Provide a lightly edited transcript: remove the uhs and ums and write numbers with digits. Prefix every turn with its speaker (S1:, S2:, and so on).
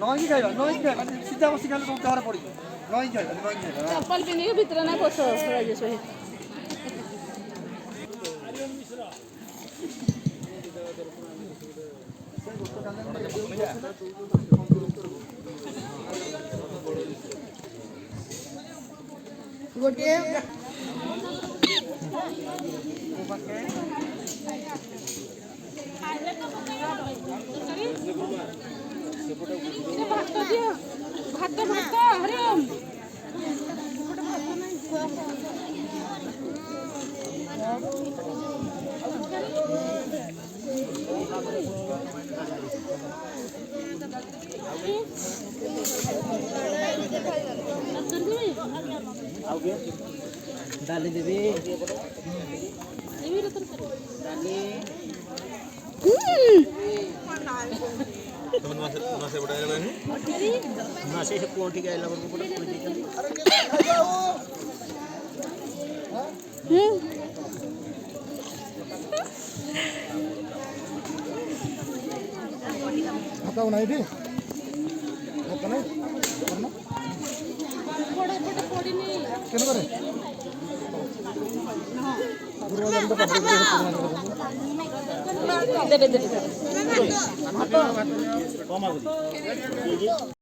S1: नई खाइबा सीधा बस खाली देहर पड़ी नई खाइबा
S2: चप्पल पिंधिक भितर ना बस राजेश भाई गोटे भात दियो भात भात हरिओम
S1: डाली देवी
S3: खाता बनाई थी खाता नहीं केन करे
S2: देबे